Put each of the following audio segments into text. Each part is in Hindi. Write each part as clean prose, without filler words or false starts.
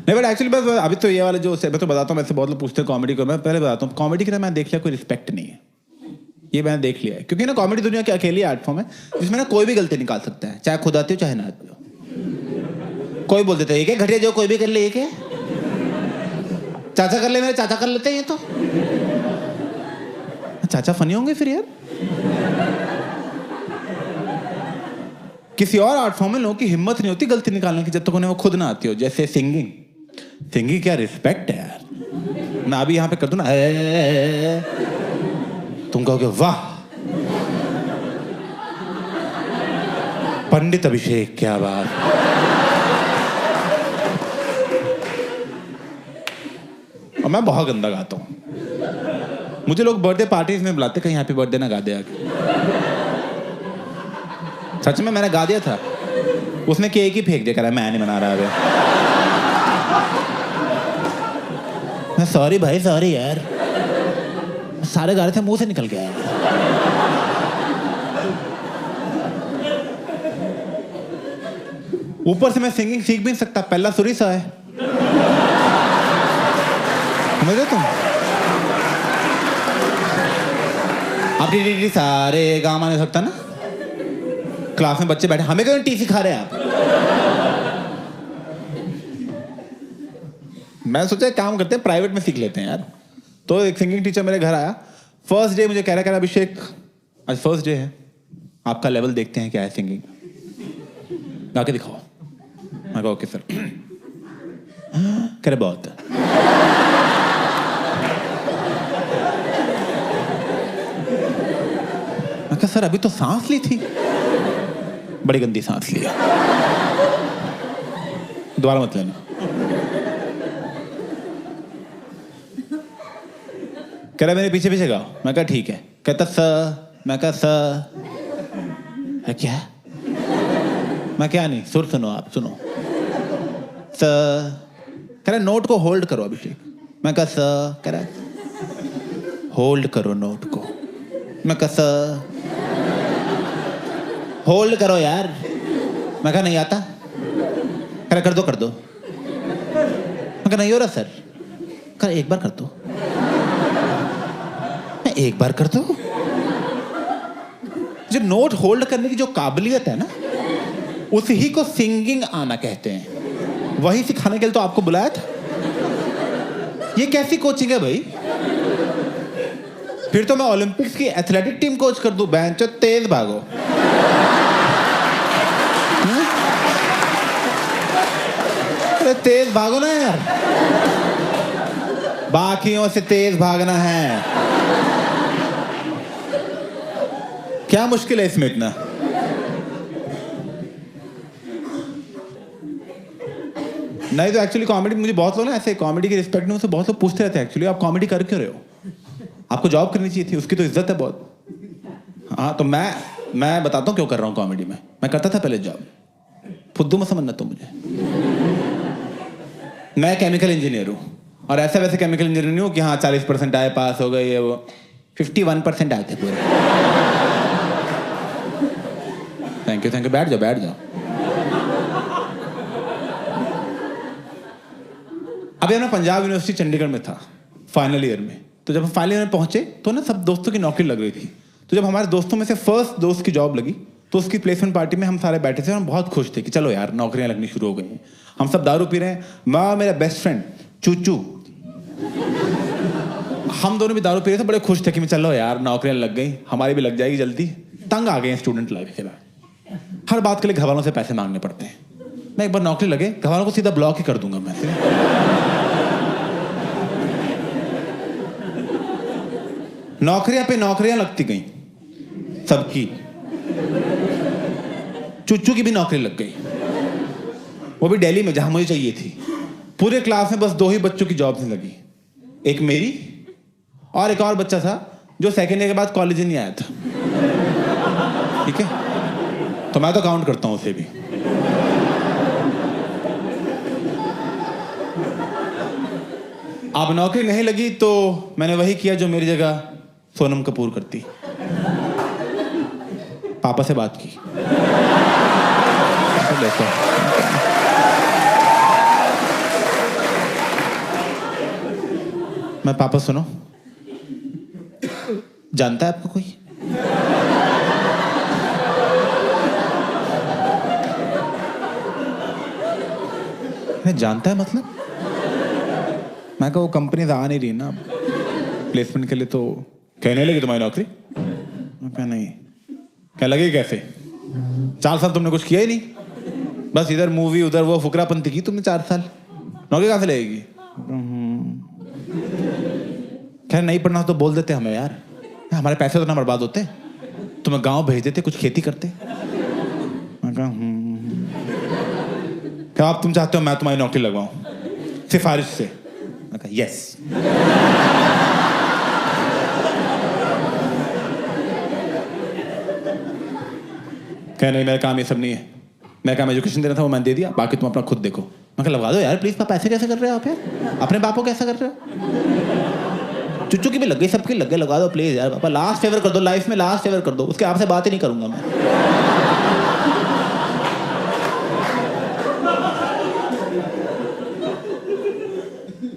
नहीं बट एक्चुअली बस अभी तो ये वाले जो मैं तो बताता हूँ, वैसे बहुत लोग पूछते हैं कॉमेडी को, मैं पहले बताता हूँ कॉमेडी की ना मैंने देख लिया कोई रिस्पेक्ट नहीं है, ये मैंने देख लिया है। क्योंकि ना कॉमेडी दुनिया की अकेली आर्ट फॉर्म है जिसमें ना कोई भी गलती निकाल सकता है, चाहे खुद आती हो चाहे ना आती हो। कोई बोल देता है एक है घटिया जो कोई भी कर ले, एक है चाचा कर ले, मेरे चाचा कर लेते हैं, ये तो चाचा फनी होंगे फिर यार। किसी और आर्ट फॉर्म में लोगों की हिम्मत नहीं होती गलती निकालने की जब तक उन्हें वो खुद ना आती हो। जैसे सिंगिंग, सिंगिंग क्या रिस्पेक्ट है यार। मैं अभी यहाँ पे कर दूं ना, तुम कहोगे वाह पंडित अभिषेक क्या बात। और मैं बहुत गंदा गाता हूँ, मुझे लोग बर्थडे पार्टीज में बुलाते, कहीं हैप्पी बर्थडे ना गा दे आके। सच में मैंने गा दिया था, उसने केक ही फेंक दिया, कह रहा मैं नहीं मना रहा अभी। मैं सॉरी भाई सॉरी यार, सारे गा रहे थे मुंह से निकल गया। ऊपर से मैं सिंगिंग सीख भी नहीं सकता, पहला सुर ही सा है, समझ रहे तुम? आप टी सारे गामा नहीं सकता ना। क्लास में बच्चे बैठे, हमें क्यों टी सिखा रहे हैं आप? मैं सोचा काम करते हैं प्राइवेट में सीख लेते हैं यार। तो एक सिंगिंग टीचर मेरे घर आया, फर्स्ट डे मुझे कह रहा अभिषेक आज फर्स्ट डे है, आपका लेवल देखते हैं क्या है सिंगिंग, गा के दिखाओ। मैं कहा ओके सर। कह रहे बहुत मैं कहा सर अभी तो सांस ली थी, बड़ी गंदी सांस लिया, दोबारा मत लेना। कह रहा मेरे पीछे पीछे गाओ। मैं कहा ठीक है। कहता स, मैं कहा स है क्या? मैं क्या नहीं, सुर सुनो आप सुनो। स, कह रहा नोट को होल्ड करो अभिषेक। मैं कहा स, कह रहा होल्ड करो नोट को। मैं कहा स, होल्ड करो यार। मैं कहा नहीं आता। कह रहा कर दो कर दो। मैं कहा नहीं हो रहा सर। कह एक बार कर दो। मैं एक बार कर दो। जो नोट होल्ड करने की जो काबिलियत है ना, उसी को सिंगिंग आना कहते हैं। वही सिखाने के लिए तो आपको बुलाया था। ये कैसी कोचिंग है भाई? फिर तो मैं ओलंपिक्स की एथलेटिक टीम कोच कर दूं, बेंचो तेज भागो। अरे तेज भागो ना यार, बाकियों से तेज भागना है। क्या मुश्किल है इसमें इतना? नहीं तो एक्चुअली कॉमेडी, मुझे बहुत लोग ना ऐसे कॉमेडी की रिस्पेक्ट में मुझसे बहुत लोग पूछते रहते हैं एक्चुअली आप कॉमेडी कर क्यों रहे हो? आपको जॉब करनी चाहिए थी, उसकी तो इज्जत है बहुत। हाँ तो मैं बताता हूँ क्यों कर रहा हूँ कॉमेडी में। मैं करता था पहले जॉब, फुद्दू मत समझना तुम मुझे। मैं केमिकल इंजीनियर हूँ, और ऐसा वैसे केमिकल इंजीनियर नहीं हूँ कि हाँ 40% आए पास हो गए, ये वो 51% आए थे पूरे। थैंक यू बैठ जाओ बैठ जाओ। अभी मैं पंजाब यूनिवर्सिटी चंडीगढ़ में था फाइनल ईयर में। तो जब हम फाइनल ईयर में पहुंचे तो ना सब दोस्तों की नौकरी लग रही थी। तो जब हमारे दोस्तों में से फर्स्ट दोस्त की जॉब लगी तो उसकी प्लेसमेंट पार्टी में हम सारे बैठे थे और हम बहुत खुश थे कि चलो यार नौकरियां लगनी शुरू हो गई हैं। हम सब दारू पी रहे हैं, मैं और मेरा बेस्ट फ्रेंड चूचू, हम दोनों भी दारू पी रहे थे, बड़े खुश थे कि मैं चलो यार नौकरियां लग गई, हमारी भी लग जाएगी जल्दी। तंग आ गए हैं स्टूडेंट लाइफ के बाद, हर बात के लिए घरवालों से पैसे मांगने पड़ते हैं। मैं एक बार नौकरी लगे, घरवालों को सीधा ब्लॉक ही कर दूंगा मैं। नौकरियां पे नौकरियां लगती गई सबकी, चुच्चू की भी नौकरी लग गई, वो भी दिल्ली में जहां मुझे चाहिए थी। पूरे क्लास में बस 2 ही बच्चों की जॉब नहीं लगी, एक मेरी और एक और बच्चा था जो सेकेंड ईयर के बाद कॉलेज ही नहीं आया था। ठीक है, तो मैं तो काउंट करता हूं उसे भी। अब नौकरी नहीं लगी तो मैंने वही किया जो मेरी जगह सोनम कपूर करती, पापा से बात की। मैं पापा सुनो, जानता है आपको कोई? जानता है मतलब? मैं कहा वो कंपनी आ नहीं रही ना प्लेसमेंट के लिए, तो कहने लगी तुम्हारी नौकरी। मैं कहा नहीं। क्या लगे कैसे? 4 साल तुमने कुछ किया ही नहीं, बस इधर मूवी उधर वो फुकरापंती की तुमने 4 साल, नौकरी कहाँ से लगेगी? खैर नहीं पढ़ना तो बोल देते हमें यार, हमारे पैसे तो ना बर्बाद होते, तुम्हें गांव भेज देते, कुछ खेती करते। मैं कहा क्या आप तुम चाहते हो मैं तुम्हारी नौकरी लगवाऊं सिफारिश से? मैं कहा यस। कह नहीं मेरा काम ये सब नहीं है, मैं काम एजुकेशन देना था वो मैंने दे दिया, बाकी तुम अपना खुद देखो। मैं कहा लगवा दो यार प्लीज। पैसे कैसे कर रहे हो आप यार? अपने बाप को कैसा कर रहे हो? चुच्चू की भी लग गई, सबकी लग गई, लगा दो प्लीज यार पापा, लास्ट फेवर कर दो लाइफ में, लास्ट फेवर कर दो, उसके आपसे बात ही नहीं करूंगा मैं।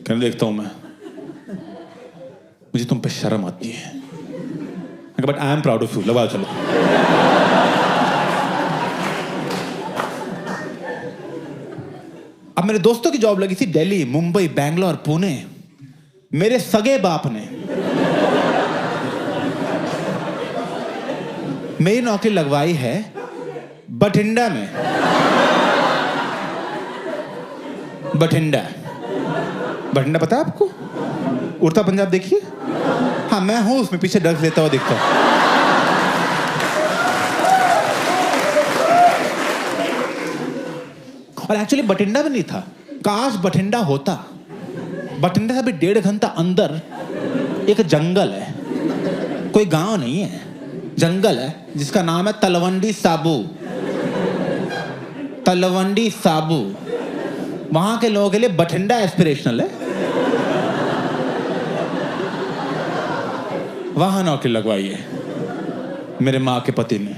कहने देखता हूं मैं, मुझे तुम पे शर्म आती है, but I am proud of you, लगा चलो। अब मेरे दोस्तों की जॉब लगी थी दिल्ली, मुंबई, बैंगलोर, पुणे। मेरे सगे बाप ने मेरी नौकरी लगवाई है बठिंडा में। बठिंडा, बठिंडा पता है आपको? उड़ता पंजाब देखिए, हाँ मैं हूं उसमें, पीछे ड्रग्स लेता हुआ दिखता हूं। और एक्चुअली बठिंडा में नहीं था, काश बठिंडा होता। बठिंडा से अभी 1.5 घंटा अंदर एक जंगल है, कोई गांव नहीं है, जंगल है जिसका नाम है तलवंडी साबू। तलवंडी साबू, वहां के लोगों के लिए बठिंडा एस्पिरेशनल है। वहां नौकरी लगवाई है मेरे माँ के पति ने।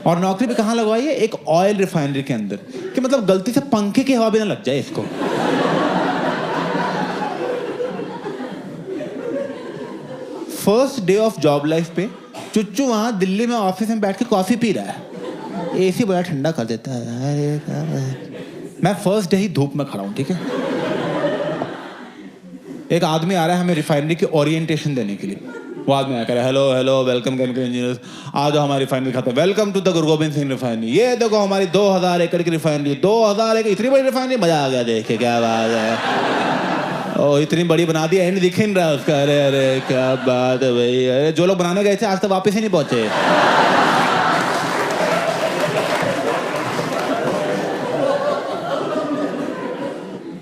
और नौकरी भी कहां लगवाई है? एक ऑयल रिफाइनरी के अंदर, कि मतलब गलती से पंखे की हवा भी ना लग जाए इसको। First day of job life पे चुच्चू वहां दिल्ली में ऑफिस में बैठ के कॉफी पी रहा है, एसी बड़ा ठंडा कर देता है। मैं फर्स्ट डे ही धूप में खड़ा हूं, ठीक है। एक आदमी आ रहा है हमें रिफाइनरी की ओरिएंटेशन देने के लिए। वो आदमी आया, कह रहा है hello hello welcome chemical engineers, आ जाओ हमारी रिफाइनरी खाते, welcome to the Guru Gobind Singh refinery. ये देखो हमारी 2000 एकड़ की रिफाइनरी, 2000 एकड़, इतनी बड़ी रिफाइनरी, मजा आ गया देख के, क्या बात है। ओ इतनी बड़ी बना दी, एंड दिख ही नहीं रहा उसका। अरे अरे क्या बात है भाई, अरे जो लोग बनाने गए थे आज तक वापस ही नहीं पहुंचे।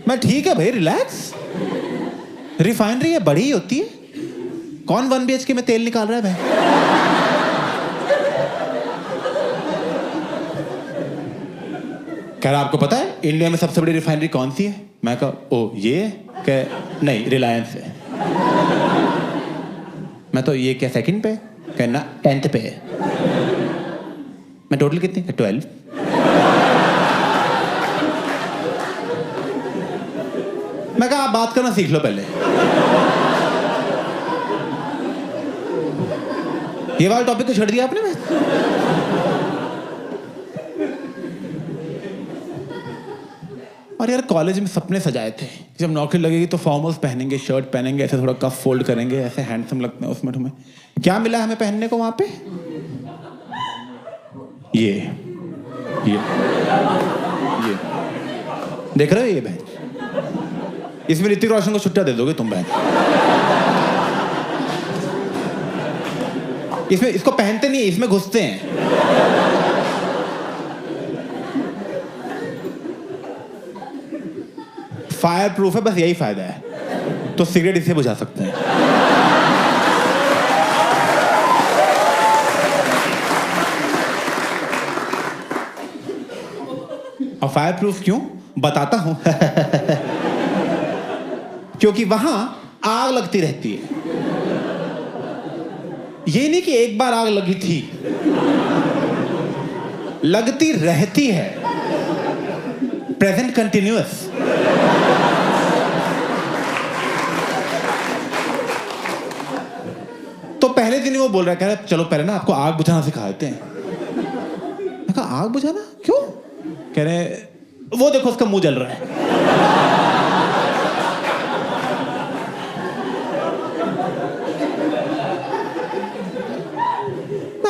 मैं ठीक है भाई, रिलैक्स, रिफाइनरी है, बड़ी होती है, कौन 1 BHK में तेल निकाल रहा है भाई? कह रहा आपको पता है इंडिया में सबसे बड़ी रिफाइनरी कौन सी है? मैं कहा ओ ये, कह नहीं रिलायंस है। मैं तो ये क्या सेकंड पे? कहना 10th पे है। मैं टोटल कितनी? 12। मैं कहा आप बात करना सीख लो पहले। ये वाला टॉपिक तो छोड़ दिया आपने। मैं और यार कॉलेज में सपने सजाए थे, जब नौकरी लगेगी तो फॉर्मल्स पहनेंगे, शर्ट पहनेंगे, ऐसे थोड़ा कफ फोल्ड करेंगे, ऐसे हैंडसम लगते हैं उसमें। तुम्हें क्या मिला हमें पहनने को वहां पे? ये देख रहे हो ये बहन, इसमें ऋतिक रोशन को छुट्टियां दे दोगे तुम बहन। इसमें इसको पहनते नहीं है, इसमें घुसते हैं। फायर प्रूफ है, बस यही फायदा है, तो सिगरेट इससे बुझा सकते हैं। और फायर प्रूफ क्यों बताता हूं। क्योंकि वहां आग लगती रहती है। ये नहीं कि एक बार आग लगी थी, लगती रहती है, प्रेजेंट कंटिन्यूअस। तो पहले दिन ही वो बोल रहा है, कह रहा है चलो पहले ना आपको आग बुझाना सिखा देते हैं। मैं कहा आग बुझाना क्यों? कह रहे वो देखो उसका मुंह जल रहा है।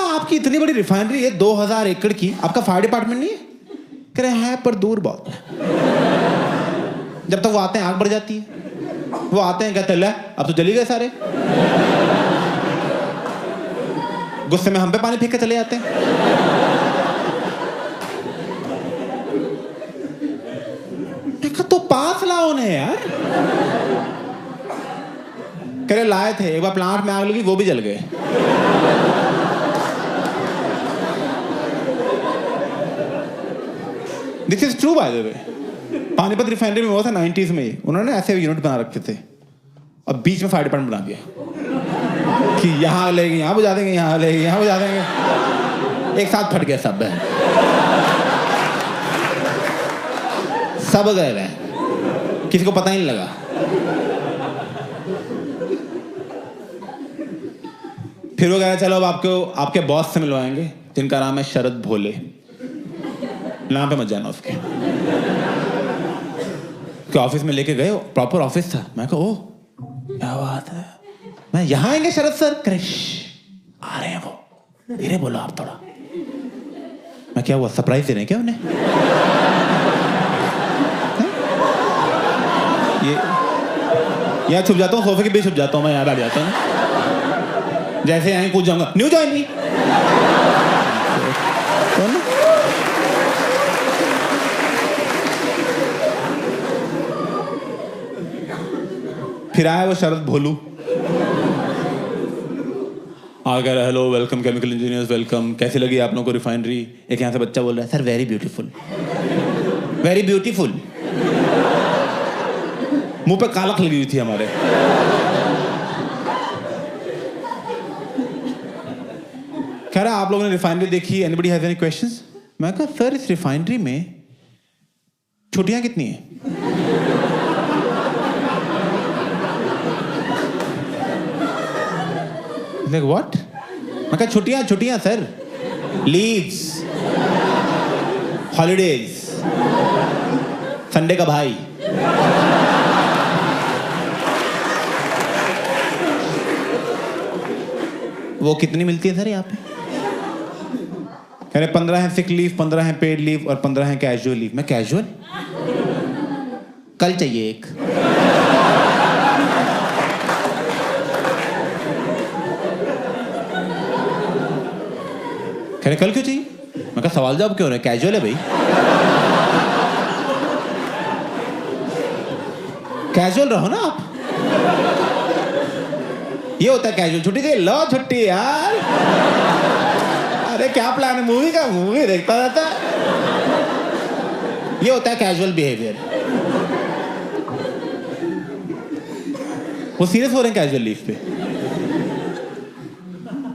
आपकी इतनी बड़ी रिफाइनरी है 2000 एकड़ की, आपका फायर डिपार्टमेंट नहीं है? कह रहे हैं पर दूर बहुत है। जब तक वो आते हैं आग बढ़ जाती है। वो आते हैं कहते हैं ले अब तो जली गए सारे। गुस्से में हम पे पानी फेंक के चले जाते हैं। तो पास लाओ उन्हें यार। कह रहे लाए थे, एक बार प्लांट में आग लगी वो भी जल गए। This is true by the way. Panipat refinery में हुआ था 90s में, उन्होंने ऐसे यूनिट बना रखे थे और बीच में फायर डिपार्टमेंट बना दिया कि यहाँ लेंगे यहाँ बुझा देंगे, यहाँ लेंगे यहाँ बुझा देंगे। एक साथ फट गया सब, सब गए रहे, किसी को पता ही नहीं लगा। फिर वो कह रहे चलो अब आपको आपके बॉस से मिलवाएंगे जिनका नाम है शरद भोले। नाम पे मत जाना उसके। ऑफिस में लेके गए, प्रॉपर ऑफिस था। मैं कहा ओ क्या बात है, मैं यहाँ आएंगे शरद सर? क्रिश आ रहे हैं वो, धीरे बोलो आप थोड़ा। मैं क्या हुआ सरप्राइज दे रहे हैं क्या उन्हें? ये यहाँ छुप जाता हूँ, सोफे के बीच छुप जाता हूँ मैं, यहाँ बैठ जाता हूँ। जैसे यहाँ कूद जाऊंगा, न्यू ज्वाइनिंग। फिर आया वो शरद भोलू, आ गया hello welcome chemical engineers welcome, कैसी लगी आप लोगों को रिफाइनरी? एक यहाँ से बच्चा बोल रहा है sir very beautiful, very beautiful. मुंह पे कालख लगी हुई थी हमारे। कह रहा आप लोगों ने रिफाइनरी देखी, एनीबडी हैज एनी क्वेश्चंस? मैं कहा सर इस रिफाइनरी में छुट्टियां कितनी हैं? Like what? मैं कहा छुट्टियां सर, लीव्स, हॉलीडेज, संडे का भाई। वो कितनी मिलती है सर यहाँ पे? कह रहे 15 है सिक लीव, 15 है पेड लीव और 15 है कैजुअल लीव। मैं कैजुअल? कल चाहिए एक। कह रहे कल क्यों चाहिए? मैं कहा सवाल जवाब क्यों रहे, कैजुअल है भाई। कैजुअल रहो ना आप। ये होता है कैजुअल, छुट्टी चाहिए, लो छुट्टी यार। अरे क्या प्लान है मूवी का? मूवी देखता रहता है। ये होता है कैजुअल बिहेवियर। वो सीरियस हो रहे हैं कैजुअल लीव पे।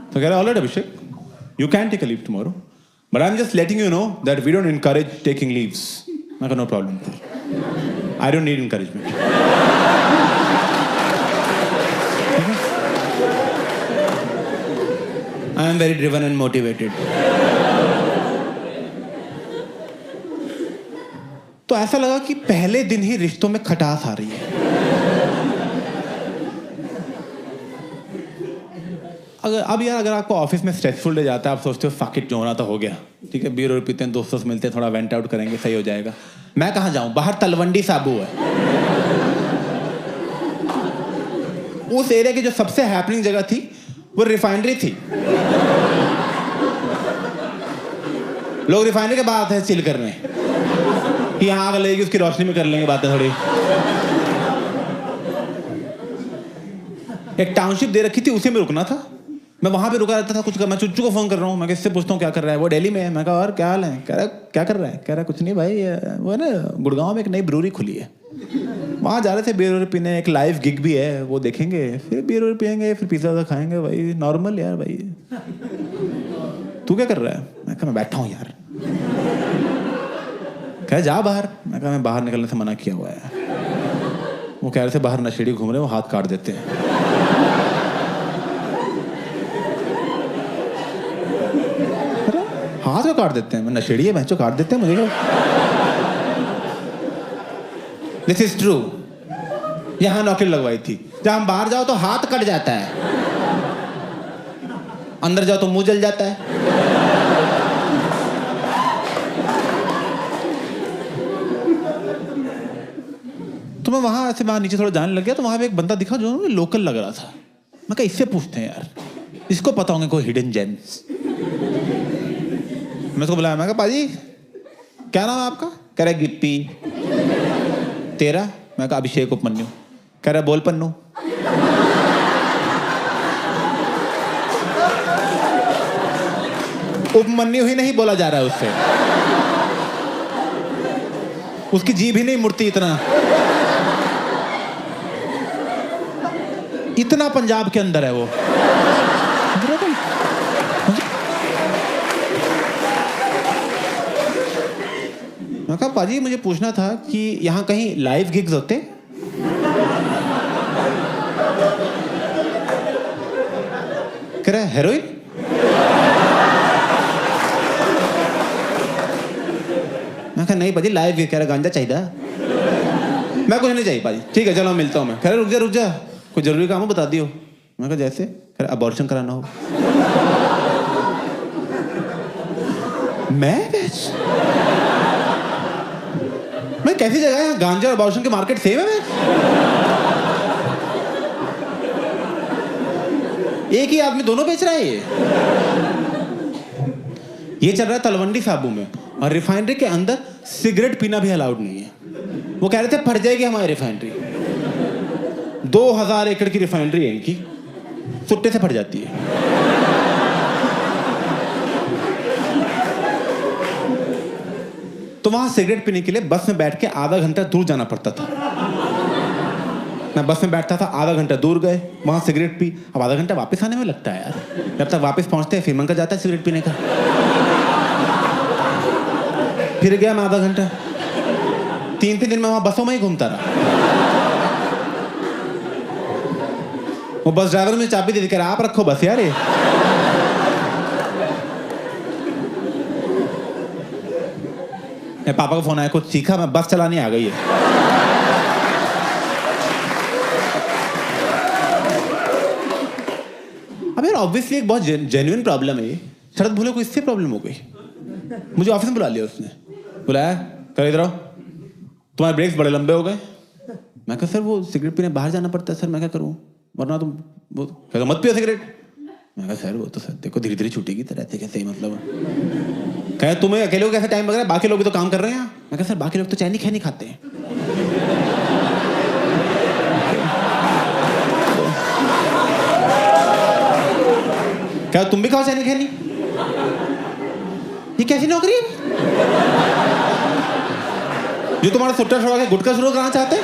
तो कह रहे alright Abhishek, you can take a leave tomorrow, but I'm just letting you know that we don't encourage taking leaves. I got no problem. I don't need encouragement. I am very driven and motivated. तो ऐसा लगा कि पहले दिन ही रिश्तों में खटास आ रही है। अगर आपको ऑफिस में स्ट्रेसफुल डे जाता है, आप सोचते हो फक इट जो होना तो हो गया, ठीक है, बीयर पीते हैं, दोस्तों से मिलते हैं, थोड़ा वेंट आउट करेंगे, सही हो जाएगा। मैं कहाँ जाऊँ, बाहर तलवंडी साबू है। उस एरिया की जो सबसे हैपनिंग जगह थी वो रिफाइनरी थी। लोग रिफाइनरी के बाद आते हैं चिल करने कि यहाँ आग लगेगी, उसकी रोशनी में कर लेंगे बातें थोड़ी। एक टाउनशिप दे रखी थी, उसी में रुकना था। मैं वहां पे रुका रहता था, कुछ मैं चुच्चू को फोन कर रहा हूँ, मैं किससे पूछता हूँ क्या कर रहा है, वो दिल्ली में है। मैं कहा और क्या हाल है? कह रहा क्या कर रहा है? कह रहा कुछ नहीं भाई, वो है ना गुड़गांव में एक नई ब्रूरी खुली है, वहाँ जा रहे थे बियर पीने, एक लाइव गिग भी है, वो देखेंगे, फिर बियर पियेंगे, फिर पिज्जा खाएंगे। भाई नॉर्मल यार। भाई तू क्या कर रहा है? मैं कहा मैं बैठा हूँ यार। कह जा बाहर। मैं कहा मैं बाहर निकलने से मना किया हुआ है। वो कह रहे थे बाहर नशेड़ी घूम रहे, वो हाथ काट देते हैं। हाथ को काट देते हैं? मैं नशेड़ी है बहनचोद, काट देते हैं मुझे क्या? This is true. यहां नौकरी लगवाई थी, जब हम बाहर जाओ तो हाथ कट जाता है, अंदर जाओ तो मुंह जल जाता है। तो मैं वहां ऐसे वहां नीचे थोड़ा जाने लग गया, तो वहां पे एक बंदा दिखा जो लोकल लग रहा था। मैं कहा इससे पूछते हैं यार, इसको पता होंगे कोई हिडन जेम्स। मैं उसको बुलाया, मैं कहा पाजी क्या नाम है आपका? कह रहा गिप्पी। तेरा? मैं कहा अभिषेक उपमन्यु। कह रहा बोल पन्नू। उपमन्यु ही नहीं बोला जा रहा है उससे, उसकी जीभ ही नहीं मुड़ती इतना। इतना पंजाब के अंदर है वो। मैं कहा पाजी मुझे पूछना था कि यहाँ कहीं लाइव गिग्स होते? कह रहा है हेरोइन। मैं कहा नहीं पाजी लाइव गिग। कह रहा गांजा चाहिए? मैं कुछ नहीं चाहिए पाजी। ठीक है चलो मिलता हूँ मैं। कह रहा रुक जा कोई जरूरी काम हो बता दियो। मैं कहा जैसे? कह रहा अबॉर्शन कराना हो। मैं कैसी जगह है? गांजा और अबॉर्शन के मार्केट सेम है? एक ही आदमी दोनों बेच रहा है। ये चल रहा है तलवंडी साबू में, और रिफाइनरी के अंदर सिगरेट पीना भी अलाउड नहीं है। वो कह रहे थे फट जाएगी हमारी रिफाइनरी। 2000 एकड़ की रिफाइनरी है इनकी, सुट्टे से फट जाती है। तो वहां सिगरेट पीने के लिए बस में बैठ के आधा घंटा दूर जाना पड़ता था। मैं बस में बैठता था, आधा घंटा दूर गए, वहां सिगरेट पी। अब आधा घंटा वापस आने में लगता है यार। जब तक वापस पहुंचते हैं फिर मन कर जाता है सिगरेट पीने का। फिर गया मैं आधा घंटा। 3 दिन में वहां बसों में ही घूमता रहा। वो बस ड्राइवर में चाबी दे कर आप रखो बस यार। पापा का फोन आया, कुछ सीखा? मैं बस चलाने आ गई है। अब यार ऑब्वियसली एक बहुत जेन्युइन प्रॉब्लम है ये। शरद भूले को इससे प्रॉब्लम हो गई। मुझे ऑफिस में बुला लिया उसने, बुलाया कर इधर आओ, तुम्हारे ब्रेक्स बड़े लंबे हो गए। मैं कहा सर वो सिगरेट पीने बाहर जाना पड़ता है सर, मैं क्या करूँ वरना तुम कहता मत पियो सिगरेट। मैं कहा सर वो तो सर देखो धीरे धीरे छूटेगी तरह से, कैसे मतलब? कहे तुम्हें अकेले को कैसे टाइम लग रहा है, बाकी लोग भी तो काम कर रहे हैं। मैं कहा सर बाकी लोग तो चाय नहीं खैनी खाते हैं। क्या तुम भी खाओ चाय नहीं खैनी? ये कैसी नौकरी है जो तुम्हारा सुट्टा छोड़ा के गुटखा शुरू करना चाहते हैं?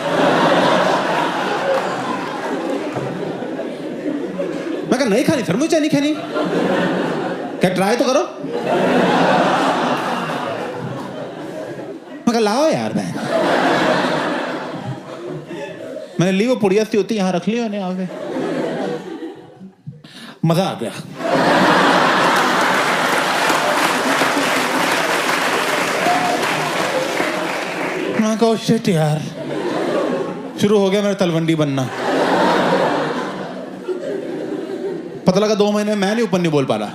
मैं कहा नहीं खानी सर मुझे चाय नहीं खैनी। क्या ट्राई तो करो। मैं कहा लाओ यार मैं। मैंने ली वो पुड़िया सी होती यहाँ रख ली मैंने आगे। मजा आ गया। मैं कहा शिट यार, शुरू हो गया मेरा तलवंडी बनना। पता लगा 2 महीने मैं नहीं उपन्यु बोल पा रहा।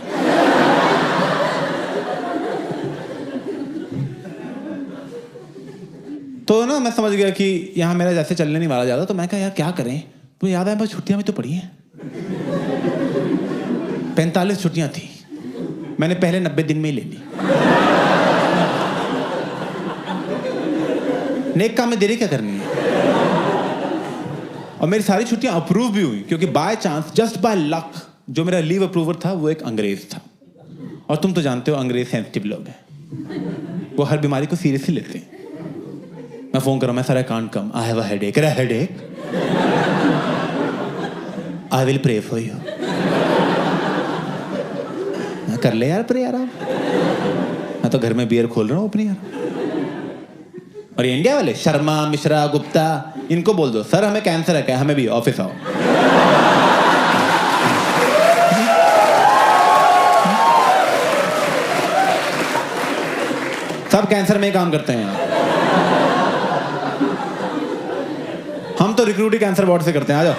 तो ना मैं समझ गया कि यहाँ मेरा जैसे चलने नहीं वाला ज्यादा। तो मैं कहा यार क्या करें। तो याद है बस छुट्टियां भी तो पड़ी हैं। 45 छुट्टियां थी, मैंने पहले 90 दिन में ही ले ली। नेक काम में देरी क्या करनी है। और मेरी सारी छुट्टियां अप्रूव भी हुई क्योंकि by chance just by luck जो मेरा लीव अप्रूवर था वो एक अंग्रेज था। और तुम तो जानते हो अंग्रेज सेंसिटिव लोग हैं, वो हर बीमारी को सीरियसली लेते हैं। मैं फोन कर रहा हूं, मैं sir I can't come, I have a headache. Headache? I will pray for you. कर ले यार प्रे यार। मैं तो घर में बियर खोल रहा हूँ अपनी यार। और ये इंडिया वाले शर्मा, मिश्रा, गुप्ता, इनको बोल दो सर हमें कैंसर है क्या, हमें भी ऑफिस आओ। सब कैंसर में ही काम करते हैं यहाँ। हम तो रिक्रूट ही कैंसर वार्ड से करते हैं, आ जाओ।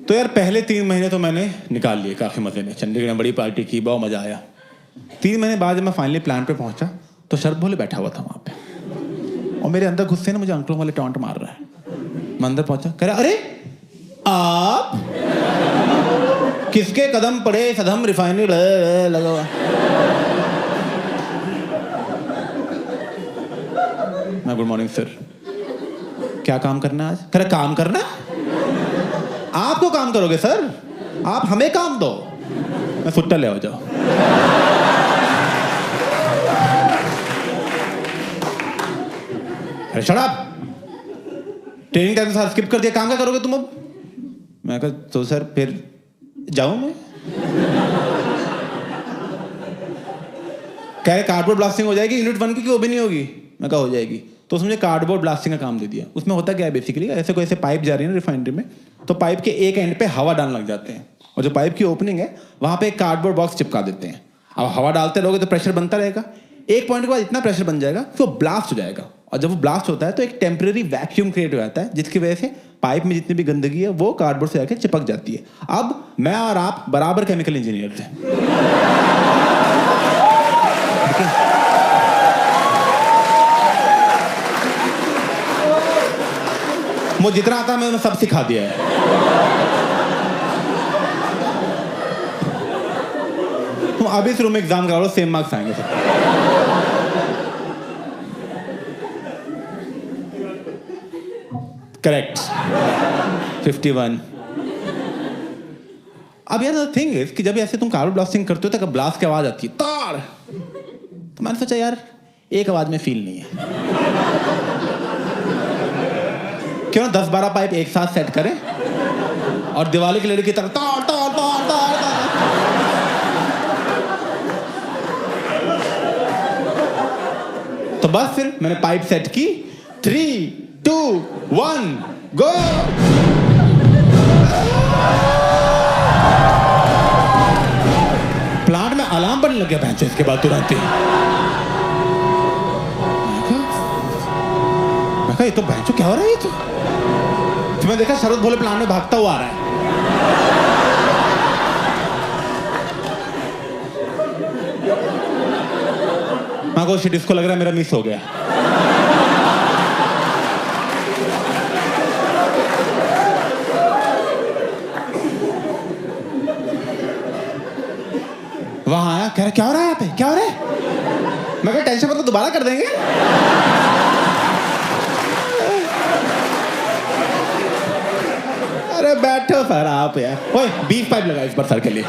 तो यार पहले 3 महीने तो मैंने निकाल लिए काफी मजे में, चंडीगढ़ में बड़ी पार्टी की, बहुत मजा आया। 3 महीने बाद जब मैं फाइनली प्लान पे पहुंचा तो शरद भोले बैठा हुआ था वहां पे, और मेरे अंदर गुस्से ने मुझे अंकलों वाले टॉन्ट मार रहा है। मैं अंदर पहुंचा, कह रहा अरे आप किसके कदम पड़े सदम रिफाइनरी लगा हुआ। मैं गुड मॉर्निंग सर, क्या काम करना है आज? कह रहा काम करना? आपको काम करोगे सर, आप हमें काम दो। मैं सुट्टा ले आओ जाओ। अरे शट अप, ट्रेनिंग टाइम साथ स्किप कर दिया, काम क्या करोगे तुम अब? मैं कहा तो सर फिर जाऊं मैं? कह रहे कार्डबोर्ड ब्लास्टिंग हो जाएगी यूनिट 1 की, वो भी नहीं होगी। मैं कहा हो जाएगी। तो उसने मुझे कार्डबोर्ड ब्लास्टिंग का काम दे दिया। उसमें होता क्या है बेसिकली, ऐसे कोई ऐसे पाइप जा रही है ना रिफाइनरी में, तो पाइप के एक एंड पे हवा डालने लग जाते हैं, और जो पाइप की ओपनिंग है वहां पे एक कार्डबोर्ड बॉक्स चिपका देते हैं। अब हवा डालते रहोगे तो प्रेशर बनता रहेगा, एक पॉइंट के बाद इतना प्रेशर बन जाएगा कि वो ब्लास्ट हो जाएगा, और जब वो ब्लास्ट होता है तो एक टेम्परेरी वैक्यूम क्रिएट हो जाता है, जिसकी वजह से पाइप में जितनी भी गंदगी है वो कार्डबोर्ड से जाकर चिपक जाती है। अब मैं और आप बराबर केमिकल इंजीनियर थे। मुझे जितना आता है मैंने सब सिखा दिया है। तुम अभी इस रूम में एग्जाम करा लो, सेम मार्क्स आएंगे सब। करेक्ट 51। अब यार द थिंग इज कि जब ऐसे तुम कार्बन ब्लास्टिंग करते हो तो ब्लास्ट की आवाज आती है तार, तो मैंने सोचा यार एक आवाज में फील नहीं है, क्यों ना 10-12 पाइप एक साथ सेट करें और दिवाली की लड़ी की तरह तार तार तार तार तार। तो बस फिर मैंने पाइप सेट की, 3, 2, 1 गो। प्लांट में अलार्म बनने लग गया भैंस इसके बाद तुरंत ही। मैं कहा ये तो भैंसो क्या हो रहा है ये तो। फिर मैं देखा शरद भोले प्लांट में भागता हुआ आ रहा है। मैं को शिट, इसको लग रहा है मेरा मिस हो गया। वहां आया, कह रहा क्या हो रहा है यहाँ पे, क्या हो रहा है? मैं कहा टेंशन मतलब दोबारा कर देंगे। अरे बैठो सर आप यार, ओए 20 पाइप लगा इस बार सर के लिए।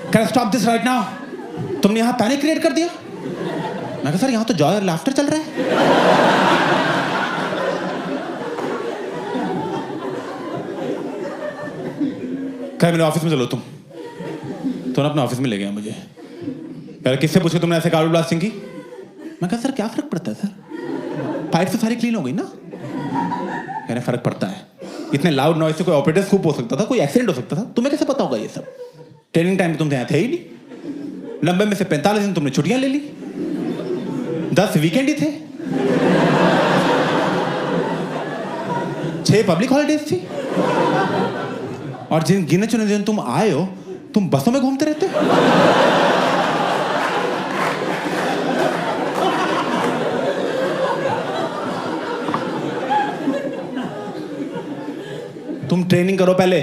Can I stop this right now? तुमने यहाँ पैनिक क्रिएट कर दिया। मैं कहा सर यहाँ तो जॉय और लाफ्टर चल रहा है। कह मेरे ऑफिस में चलो तुम अपने ऑफिस में ले गया मुझे। यार किससे पूछे तुमने ऐसे कार्बन ब्लास्टिंग की? मैं कहा सर क्या फर्क पड़ता है सर, पाइप तो सारी क्लीन हो गई ना। कहने फर्क पड़ता है, इतने लाउड नॉइज से कोई ऑपरेटर स्कूप हो सकता था, कोई एक्सीडेंट हो सकता था, तुम्हें कैसे पता होगा ये सब? ट्रेनिंग टाइम पे तुम यहाँ थे ही नहीं, 90 में से 45 दिन तुमने छुट्टियां ले ली, 10 वीकेंड ही थे, 6 पब्लिक हॉलीडेज थी, और जिन गिने चुने दिन तुम आए हो तुम बसों में घूमते रहते हो। तुम ट्रेनिंग करो पहले,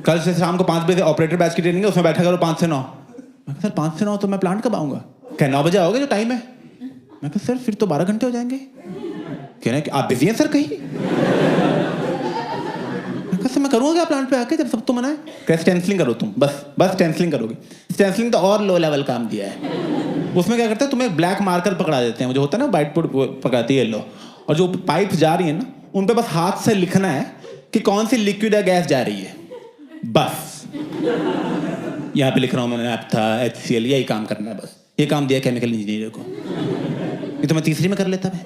कल से शाम को 5 बजे ऑपरेटर बैच की ट्रेनिंग है, उसमें बैठा करो 5 से 9। मैं कहा सर 5 से 9 तो मैं प्लांट कब आऊंगा? क्या 9 बजे आओगे जो टाइम है? मैं कहा सर फिर तो 12 घंटे हो जाएंगे। कह रहे हैं कि आप बिजी हैं सर कहीं? मैं कहा सर मैं करूँगा क्या प्लांट पे आके जब सब तो मना है? क्या स्टेंसिलिंग करो तुम, बस स्टेंसिलिंग करोगे। स्टेंसिलिंग तो और लो लेवल काम दिया है। उसमें क्या करते हैं, तुम्हें ब्लैक मार्कर पकड़ा देते हैं, जो होता है ना व्हाइट बोर्ड पकड़ाती है येलो, और जो पाइप जा रही है ना उन पे बस हाथ से लिखना है कि कौन सी लिक्विड या गैस जा रही है, बस। यहाँ पे लिख रहा हूँ मैंने नैप्था, HCl, यही काम करना है बस। ये काम दिया केमिकल इंजीनियर को। ये तो मैं तीसरी में कर लेता मैं,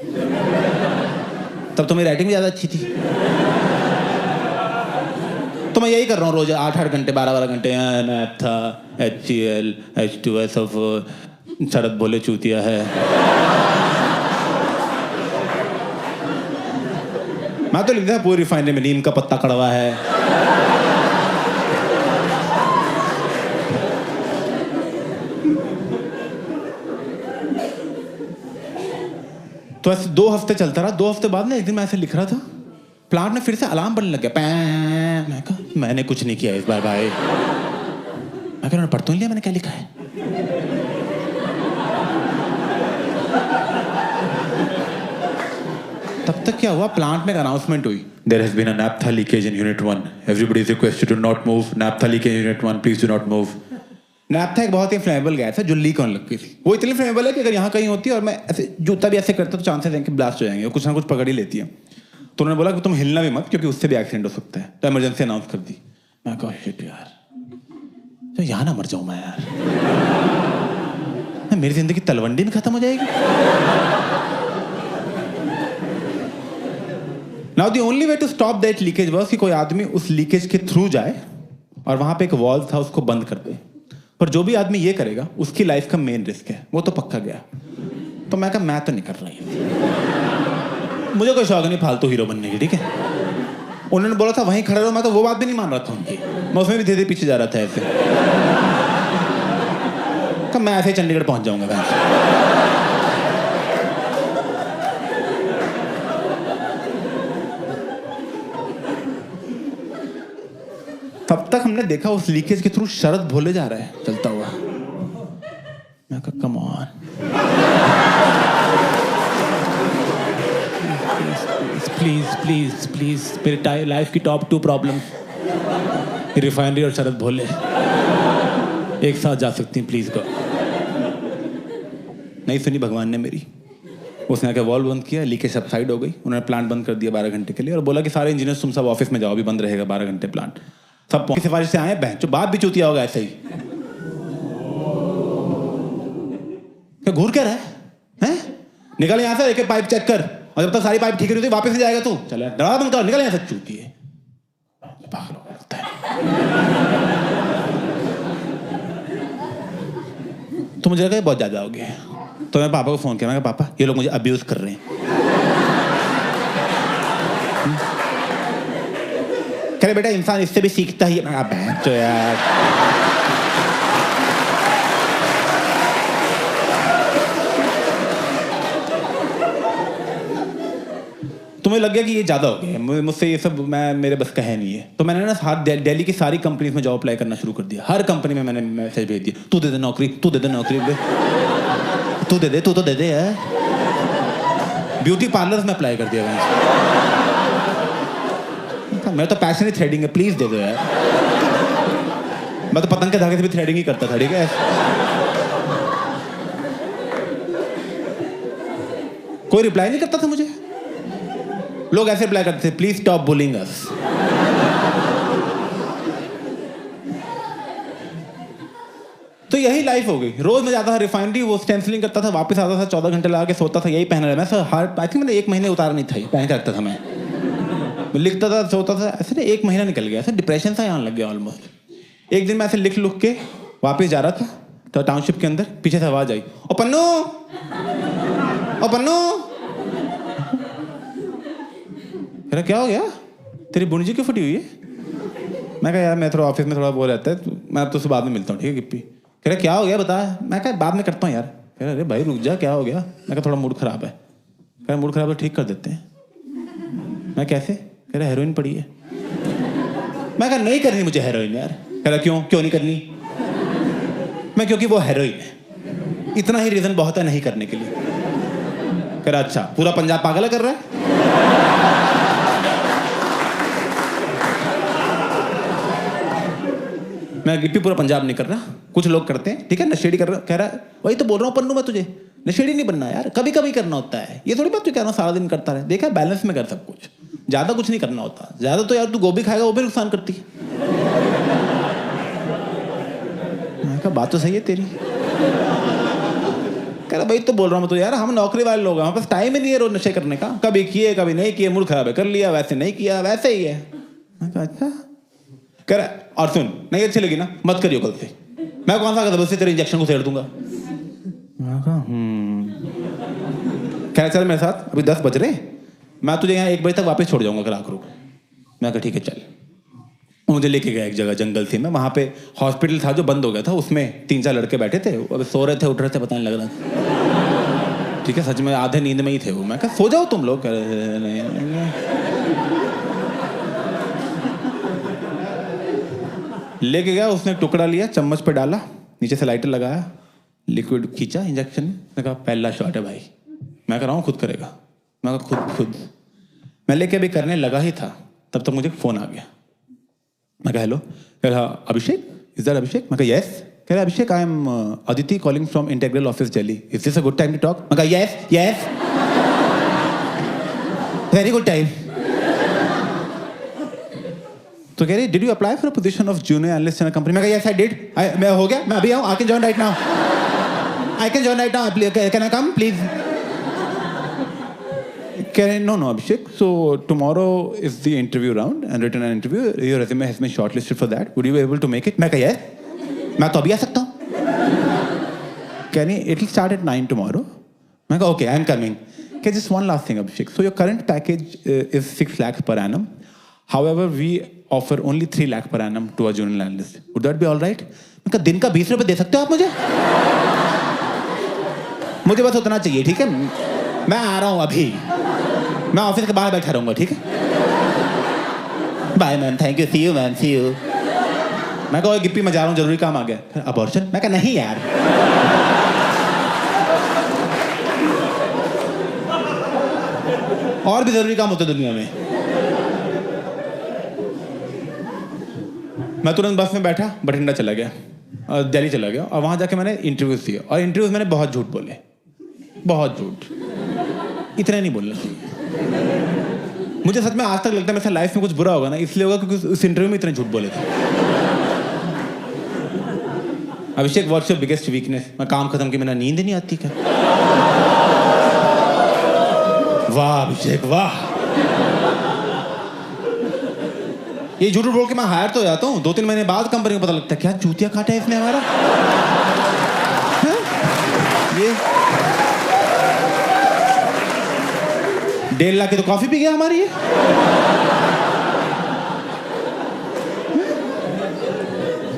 तब तो मेरी राइटिंग भी ज़्यादा अच्छी थी। तो मैं यही कर रहा हूँ रोज 8-8 घंटे 12-12 घंटे। नैप्था, HCl, H2SO4, शरद बोले चूतिया है। मैं तो लिखता है पूरी रिफाइनरी में नीम का पत्ता कड़वा है। तो ऐसे 2 हफ्ते चलता रहा। 2 हफ्ते बाद ना एक दिन मैं ऐसे लिख रहा था, प्लांट में फिर से अलार्म बनने लग गया, पैं। मैं कहा मैंने कुछ नहीं किया इस बार भाई। मैं कह रहा पढ़ तो नहीं लिया मैंने क्या लिखा है। तब तक क्या हुआ, प्लांट में एक अनाउंसमेंट हुई, there has been a naphtha leakage in unit 1, everybody is requested to not move, naphtha leakage in unit 1, please do not move. Naphtha एक बहुत ही फ्लेमेबल गैस है जो लीक होने लग गई थी। वो इतनी फ्लेमेबल है कि अगर यहाँ कहीं होती है और मैं ऐसे जूता भी ऐसे करता तो चांसेस हैं कि ब्लास्ट हो जाएंगे, कुछ ना कुछ पकड़ ही लेती है। तो उन्होंने बोला कि तुम हिलना भी मत क्योंकि उससे भी एक्सीडेंट हो सकता है, तो इमरजेंसी अनाउंस कर दी। मैं कहा शिट यार, तो यहाँ ना मर जाऊँ मैं यार, मेरी जिंदगी तलवंडी में खत्म हो जाएगी। Now the only way to stop that leakage was कि कोई आदमी उस लीकेज के थ्रू जाए और वहां पे एक वॉल्व था उसको बंद कर दे। पर जो भी आदमी ये करेगा उसकी लाइफ का मेन रिस्क है, वो तो पक्का गया। तो मैं कहा मैं तो नहीं कर रहा, मुझे कोई शौक नहीं फालतू हीरो बनने की, ठीक है। उन्होंने बोला था वहीं खड़ा रहो, मैं तो वो बात भी नहीं मान रहा था उनकी, मैं उसमें भी धीरे धीरे पीछे जा रहा था ऐसे। कहा मैं ऐसे चंडीगढ़ पहुंच जाऊंगा मैं। तब तक हमने देखा उस लीकेज के थ्रू शरद भोले जा रहा है चलता हुआ। मैं कहा come on, please please please, मेरी लाइफ की टॉप 2 प्रॉब्लम रिफाइनरी और शरद भोले एक साथ जा सकती हैं, प्लीज गो। नहीं सुनी भगवान ने मेरी, उसने आके वॉल्व बंद किया, लीकेज सबसाइड हो गई। उन्होंने प्लांट बंद कर दिया 12 घंटे के लिए और बोला कि सारे इंजीनियर्स तुम सब ऑफिस में जाओ, अभी बंद रहेगा 12 घंटे प्लांट। सब सिफारिश से आए, बहन जो बात भी चूतिया होगा ऐसे ही। क्या घूर क्या रहा है? निकल यहां से, एक पाइप चेक कर, और जब तक सारी पाइप ठीक नहीं होती वापस से जाएगा तू। चल दरवाजा बंद कर, निकल यहां से चूती है। तो मुझे लगा बहुत ज्यादा हो गया, तो मैं पापा को फोन किया, मैं कहा पापा ये लोग मुझे अब्यूज कर रहे हैं। कह रहे बेटा इंसान इससे भी सीखता ही है। बहन तो यार, तुम्हें लग गया कि ये ज्यादा हो गया, मुझसे ये सब मेरे बस का है नहीं है। तो मैंने ना दिल्ली की सारी कंपनीज में जॉब अप्लाई करना शुरू कर दिया। हर कंपनी में मैंने मैसेज भेज दिया, तू दे दे नौकरी, तू दे दे नौकरी, तू दे दे, तू तो दे दे यार। ब्यूटी पार्लर्स में अप्लाई कर दिया मैंने, मेरा तो पैशन ही थ्रेडिंग है, प्लीज दे दो यार। मैं तो पतंग के धागे से भी थ्रेडिंग ही करता था, ठीक है। कोई रिप्लाई नहीं करता था मुझे। लोग ऐसे रिप्लाई करते थे, प्लीज स्टॉप बुलिंग अस। तो यही लाइफ हो गई। रोज मैं जाता था रिफाइनरी, वो स्टेंसिलिंग करता था, वापस आता था, 14 घंटे लगा के सोता था, यही पहना रहा। मैं सर हर आई थिंक मैंने 1 महीने उतारा नहीं था, पहन के रखता था मैं लिखता था, सोता था, ऐसे ना 1 महीना निकल गया, ऐसे डिप्रेशन सा आने लग गया ऑलमोस्ट। एक दिन मैं ऐसे लिख के वापस जा रहा था तो टाउनशिप के अंदर पीछे से आवाज आई, ओ पन्नू, ओ पन्नू। अरे क्या हो गया, तेरी बुणजी क्यों फटी हुई है? मैं कहा यार मैं थोड़ा ऑफिस में थोड़ा वो रहता है, मैं अब तो उससे बाद में मिलता हूँ, ठीक है गिप्पी। कह रहा क्या हो गया बता। मैं कहा बाद में करता हूँ यार। कह रहा अरे भाई रुक जा, क्या हो गया? मैं कहा थोड़ा मूड खराब है। कह रहा मूड खराब है ठीक कर देते हैं। मैं कैसे? कह रहा हेरोइन पड़ी है। मैं कहा नहीं करनी मुझे हेरोइन यार। कह रहा क्यों नहीं करनी? मैं क्योंकि वो हेरोइन है, इतना ही रीजन बहुत है नहीं करने के लिए। कह रहा अच्छा पूरा पंजाब पागल कर रहा है? मैं गिप्पी पूरा पंजाब नहीं कर रहा, कुछ लोग करते हैं, ठीक है, नशेड़ी कर रहा। कह रहा वही तो बोल रहा हूँ पन्नू मैं तुझे, नशेड़ी नहीं बनना यार, कभी कभी करना होता है। ये थोड़ी बात तू कह रहा हूँ सारा दिन करता रहे, देखा बैलेंस में कर सब कुछ। ज़्यादा कुछ नहीं करना होता, ज़्यादा तो यार तू गोभी खाएगा वो भी नुकसान करती है। मैंने कहा बात तो सही है तेरी। कह रहा भाई तो बोल रहा हूँ मैं तो यार, हम नौकरी वाले लोग हैं, हमारे पास टाइम ही नहीं है रोज नशे करने का, कभी किए कभी नहीं किए, मूड खराब है कर लिया, वैसे नहीं किया वैसे ही है। मैं कहा अच्छा। कह रहा और सुन नहीं अच्छी लगी ना मत करियो कल से, मैं कौन सा जबरदस्ती तेरे इंजेक्शन को सेड़ दूंगा। मैं कहा कह रहा चल मेरे साथ, अभी 10 बज रहे, मैं तुझे यहाँ 1 बजे तक वापस छोड़ जाऊंगा अगर आकर। मैं कहा ठीक है चल। मुझे लेके गया एक जगह जंगल थी में, वहाँ पे हॉस्पिटल था जो बंद हो गया था, उसमें 3-4 लड़के बैठे थे, अब सो रहे थे उठ रहे थे पता नहीं लग रहा था। ठीक है सच में आधे नींद में ही थे वो। मैं कहा सो जाओ तुम लोग। लेके गया, उसने टुकड़ा लिया, चम्मच पे डाला, नीचे से लाइटर लगाया, लिक्विड खींचा इंजेक्शन। मैं कहा पहला शॉट है भाई। मैं कह रहा हूँ खुद करेगा। मैं कहा खुद मैं लेके अभी करने लगा ही था तब तक मुझे फ़ोन आ गया। मैं कहा हेलो। कह रहा अभिषेक, इज दैट अभिषेक? मैं कहा यस। कह रहा Abhishek I am Aditi calling from integral office Delhi, is this a good time to talk? मैं कहा यस वेरी गुड टाइम। तो कह रही did you apply for a position of junior analyst in a company? मैं कहा यस आई डिड। मैं हो गया, मैं अभी आऊँ, I can join right now, I can join right now, can I come please? No, Abhishek. So tomorrow is the interview round and written an interview. Your resume has been shortlisted for that. Would you be able to make it? मैं कहा yes, मैं तो अभी आ सकता हूँ। Can you? It will start at 9 tomorrow. मैं कहा okay, I am coming. Okay, just one last thing, Abhishek. So your current package is 6 lakh per annum. However, we offer only 3 lakh per annum to a junior analyst. Would that be all right? मैं कहा दिन का 20 रुपए दे सकते हो आप मुझे? मुझे बस उतना चाहिए, ठीक है? मैं आ रहा हूँ अभी, मैं ऑफिस के बाहर बैठा रहूंगा, ठीक है? Bye ma'am, thank you, see you ma'am, see you. मैं कहा गिप्पी मैं जा रहा हूँ, जरूरी काम आ गया। अबॉर्शन? मैं कहा नहीं यार, और भी जरूरी काम होते दुनिया में। मैं तुरंत बस में बैठा, बठिंडा चला गया और दिल्ली चला गया, और वहाँ जाके मैंने इंटरव्यूज दिए, और इंटरव्यूज मैंने बहुत झूठ बोले, बहुत झूठ। इतना नहीं बोलना चाहिए। मुझे सच में आज तक लगता है मेरे लाइफ में कुछ बुरा होगा ना इसलिए होगा क्योंकि उस इंटरव्यू में इतने झूठ बोले थे। अभिषेक व्हाट्स योर बिगेस्ट वीकनेस? मैं काम खत्म की, मैंने नींद नहीं आती क्या? वाह अभिषेक वाह, ये झूठ बोल के मैं हायर तो जाता हूँ, 2-3 महीने बाद कंपनी को पता लगता है क्या चूतिया काटा है इसने हमारा। ये 1.5 लाख की तो कॉफी पी गया हमारी ये।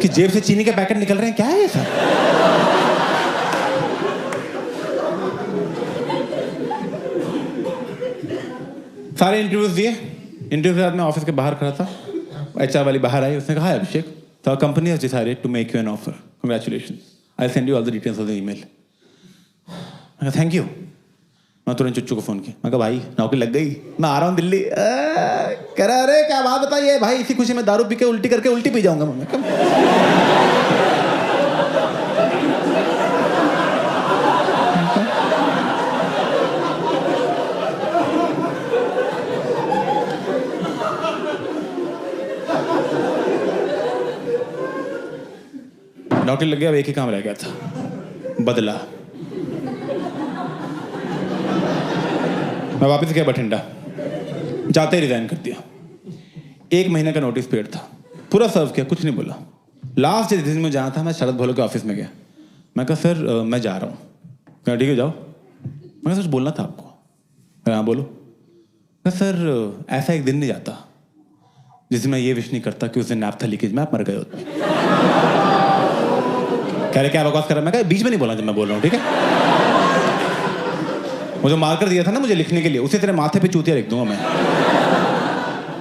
कि जेब से चीनी के पैकेट निकल रहे हैं, क्या है ये सर? सारे इंटरव्यूज दिए, इंटरव्यू के बाद मैं ऑफिस के बाहर खड़ा था, एचआर वाली बाहर आई, उसने कहा अभिषेक तो company has decided to make you an offer, congratulations, I send you all the details of the email. Thank you. मैं तुरंत चुच्चू को फोन किया, मैं कहा भाई नौकरी लग गई, मैं आ रहा हूँ दिल्ली। कह रहा अरे क्या बात बताइए भाई, इसी खुशी में दारू पी के उल्टी करके उल्टी पी जाऊंगा मैं। नौकरी लग गया, अब एक ही काम रह गया था, बदला। मैं वापस गया बठिंडा, जाते ही रिजाइन कर दिया। 1 महीने का नोटिस पीरियड था, पूरा सर्व किया, कुछ नहीं बोला। लास्ट जिस दिन में जाना था, मैं शरद भोले के ऑफिस में गया। मैं कहा सर मैं जा रहा हूँ। कहा ठीक है जाओ। मैं कहा सर बोलना था आपको। हाँ बोलो। कहा सर ऐसा एक दिन नहीं जाता जिस दिन मैं ये विश नहीं करता कि उस दिन नैप्था लीकेज में आप मर गए होते। कह रहे क्या बकवास कर रहा है? मैं कहा बीच में नहीं बोला जब मैं बोल रहा हूँ, ठीक है? मुझे मार्कर दिया था ना मुझे लिखने के लिए, उसे तेरे माथे पे चूतिया लिख दूंगा मैं,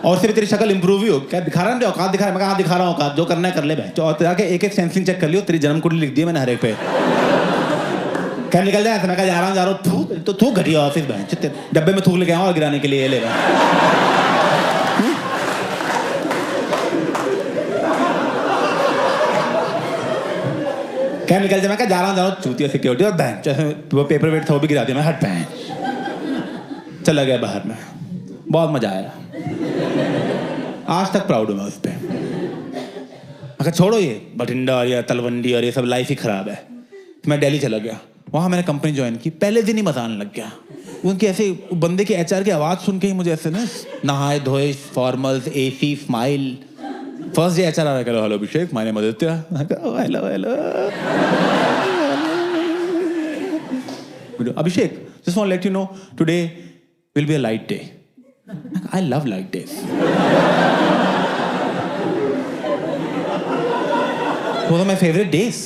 और उससे भी तेरी शक्ल इंप्रूव ही हो। क्या दिखा रहा है? औकात दिखा रहा है? मैं कहा दिखा रहा हूँ औकात, जो करना है कर ले भाई। और जाके एक सेंसिंग चेक कर लियो, तेरी जन्म कुंडली लिख दी है मैंने हर एक पे। क्या निकल जाए? मैं कहा जा रहा हूँ, तो थूक घटिया ऑफिस में, डब्बे में थूक लेके आऊँ और गिराने के लिए ले रहा। क्या निकल जाए? मैं कहा जा रहा हूँ चूतिया सिक्योरिटी, और बैंक वो पेपर वेट था वो भी गिरा दिया मैं, हट बैंक। चला गया बाहर में, बहुत मजा आया। आज तक प्राउड हूँ मैं उस पर। मैं छोड़ो ये बठिंडा और ये तलवंडी और ये सब लाइफ ही खराब है। मैं दिल्ली चला गया, वहाँ मैंने कंपनी ज्वाइन की। पहले दिन ही मजा आने लग गया। उनकी ऐसे बंदे की एचआर की आवाज़ सुन के ही मुझे ऐसे ना नहाए धोए फॉर्मल्स एसी स्माइल। फर्स्ट डे एचआर आ रहा है, hello Abhishek, my name Aditya. Hello hello Abhishek, just want to let you know, today will be a light day. I love light days. Those are my favorite days.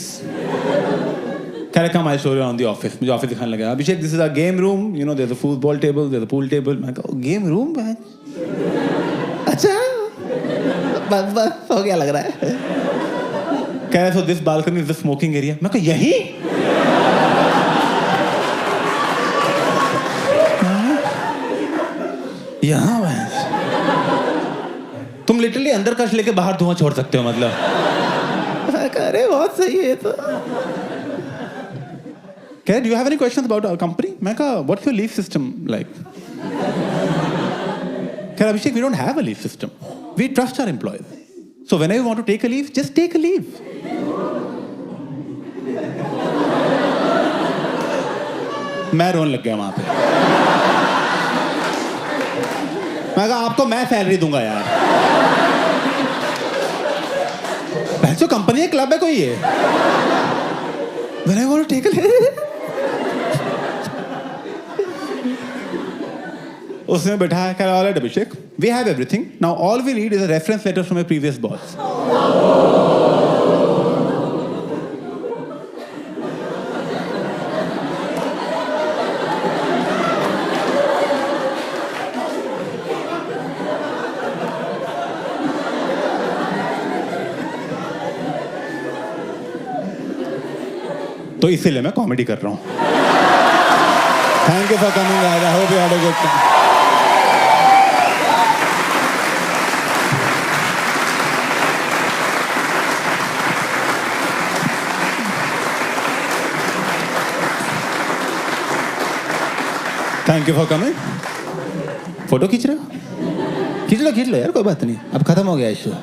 Can I come? I'll show you around the office. मुझे ऑफिस दिखाने लगा। Abhishek, this is our game room. You know, there's a football table, there's a pool table. मैं कहा, game room है? अच्छा, बस हो गया लग रहा है। कह रहे so this balcony is the smoking area. मैं कहा यही? यहाँ तुम लिटरली अंदर कश लेके बाहर धुआं छोड़ सकते हो, मतलब अरे बहुत सही है तो। क्या do you have any questions about our company? मैं कहा what's your leave system like? क्या Abhishek, we don't have a leave system, we trust our employees, so whenever you want to take a leave just take a leave. मैं रोने लग गया वहां पे। मैं कहा आपको मैं सैलरी दूंगा यार। जो कंपनी है क्लब है कोई है? When I want to take a leave. उसने बैठाया, कहा all right Abhishek, we have everything. Now all we need is a reference letter from a previous boss. तो इसीलिए मैं कॉमेडी कर रहा हूँ। Thank you for coming, I hope you had a good time. Thank you for coming. Photo खींच रहे हो? खींच लो यार, कोई बात नहीं, अब खत्म हो गया issue.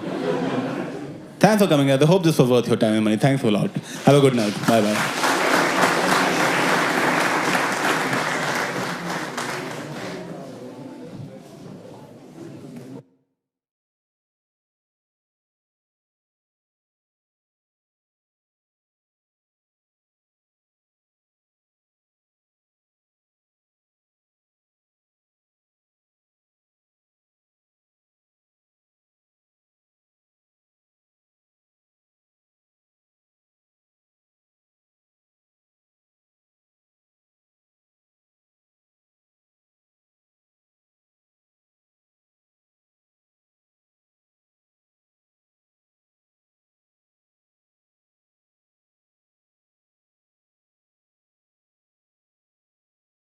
Thanks for coming. I hope this was worth your time and money. Thanks a lot. Have a good night. Bye bye.